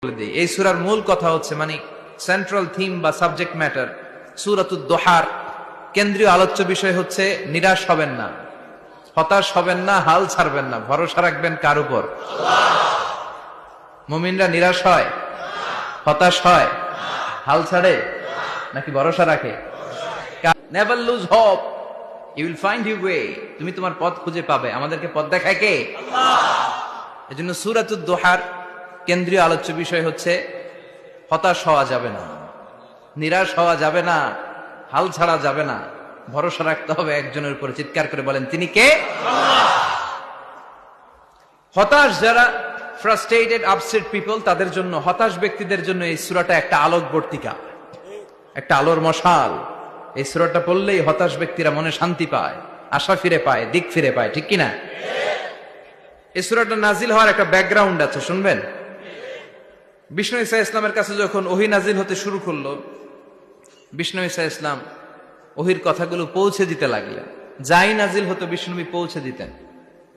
এই সূরার মূল কথা হচ্ছে মানে সেন্ট্রাল থিম বা সাবজেক্ট ম্যাটার সূরাতুদ দোহার কেন্দ্রীয় আলোচ্য বিষয় হচ্ছে নিরাশ হবেন না, হতাশ হবেন না, হাল ছাড়বেন না, ভরসা রাখবেন কার উপর? মুমিনরা নিরাশ হয়, হতাশ হয়, হাল ছাড়ে নাকি ভরসা রাখে? Never lose hope, you will find your way. তুমি তোমার পথ খুঁজে পাবে। আমাদেরকে পথ দেখায় কে? আল্লাহ। এজন্য সূরাতুদ দোহার কেন্দ্রীয় আলোচ্য বিষয় হচ্ছে হতাশ হওয়া যাবে না, নিরাশ হওয়া যাবে না, হাল ছাড়া যাবে না, ভরসা রাখতে হবে একজনের উপরে। চিৎকার করে বলেন, তিনি কে? হতাশ যারা, ফ্রাস্ট্রেটেড আপসেট পিপল, তাদের জন্য, হতাশ ব্যক্তিদের জন্য এই সূরাটা একটা আলোকবর্তিকা, একটা আলোর মশাল। এই সূরাটা পড়লেই হতাশ ব্যক্তিরা মনে শান্তি পায়, আশা ফিরে পায়, দিক ফিরে পায়। ঠিক কিনা? এই সূরাটা নাজিল হওয়ার একটা ব্যাকগ্রাউন্ড আছে, শুনবেন। বিষ্ণু ঈসা ইসলামের কাছে যখন ওহী নাজিল হতে শুরু করলো, বিষ্ণু ঈসা ইসলাম ওহীর কথাগুলো পৌঁছে দিতে লাগলেন। যাই নাজিল হতো বিষ্ণুনবী পৌঁছে দিতেন,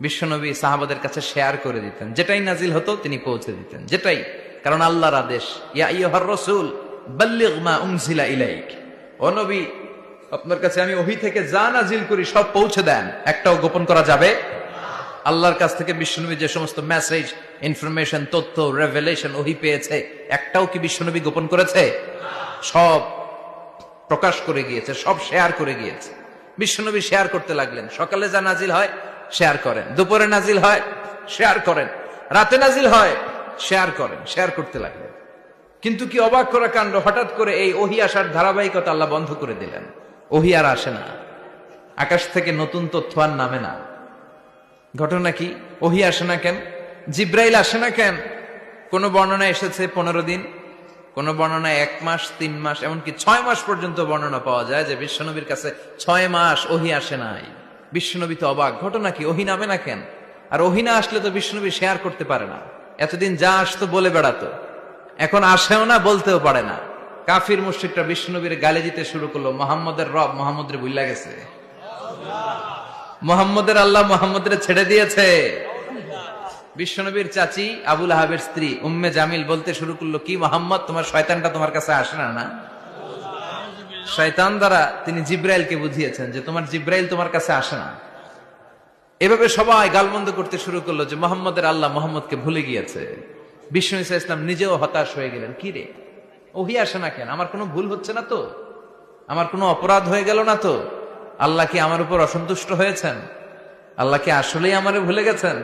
বিশ্বনবী সাহাবাদের কাছে শেয়ার করে দিতেন। যেটাই নাজিল হতো তিনি পৌঁছে দিতেন, যেটাই, কারণ আল্লাহর আদেশ, ইয়া আইয়ুহার রাসূল বাল্লিগ মা উনজিলা ইলাইক। ও নবী, আপনার কাছে আমি ওহী থেকে যা নাজিল করি সব পৌঁছে দেন, একটাও গোপন করা যাবে? আল্লাহর কাছ থেকে বিশ্বনবী যে সমস্ত মেসেজ, ইনফরমেশন, তথ্য, রেভেলেশন ওহী পেয়েছে, একটাও কি বিশ্বনবী গোপন করেছে? সব প্রকাশ করে গিয়েছে, সব শেয়ার করে গিয়েছে। বিশ্বনবী শেয়ার করতে লাগলেন। সকালে যা নাজিল হয় শেয়ার করেন, দুপুরে নাজিল হয় শেয়ার করেন, রাতে নাজিল হয় শেয়ার করেন, শেয়ার করতে লাগলেন। কিন্তু কি অবাক করা কাণ্ড, হঠাৎ করে এই ওহী আসার ধারাবাহিকতা আল্লাহ বন্ধ করে দিলেন। ওহী আর আসে না, আকাশ থেকে নতুন তথ্য আর নামে না। ঘটনা কি? ওহী আসে না কেন? জিব্রাইল আসে না কেন? কোন বর্ণনায় এসেছে 15 দিন, কোন বর্ণনায় 1 মাস, 3 মাস, এমনকি 6 মাস পর্যন্ত বর্ণনা পাওয়া যায় যে বিশ্বনবীর কাছে 6 মাস ওহী আসে নাই। বিশ্বনবী তো অবাক, ঘটনা কি? ওহী নামে না কেন? আর ওহী না আসলে তো বিশ্বনবী শেয়ার করতে পারে না। এতদিন যা আসতো বলে বেড়াতো, এখন আসেও না, বলতেও পারে না। কাফির মুশরিকরা বিশ্বনবীর গালি দিতে শুরু করলো, মুহাম্মদের রব মুহাম্মদরে ভুইলা গেছে, মুহাম্মদের আল্লাহ মুহাম্মদরে ছেড়ে দিয়েছে। বিশ্বনবীর চাচি আবু লাহাবের স্ত্রী উম্মে জামিল বলতে শুরু করলো, কি মুহাম্মদ, তোমার শয়তানটা তোমার কাছে আসে না? না, শয়তান দ্বারা তিনি জিব্রাইলকে বুঝিয়েছেন যে তোমার জিব্রাইল তোমার কাছে আসে না। এভাবে সবাই গালমন্দ করতে শুরু করলো যে মুহাম্মদের আল্লাহ মুহাম্মদকে ভুলে গিয়েছে। বিষ্ণু ঈসা ইসলাম নিজেও হতাশ হয়ে গেলেন। কি রে, ওহী আসে না কেন? আমার কোনো ভুল হচ্ছে না তো? আমার কোনো অপরাধ হয়ে গেল না তো? আল্লাহ কি আমার উপর অসন্তুষ্ট হয়েছেন? আল্লাহ কি আসলেই আমারে ভুলে গেছেন?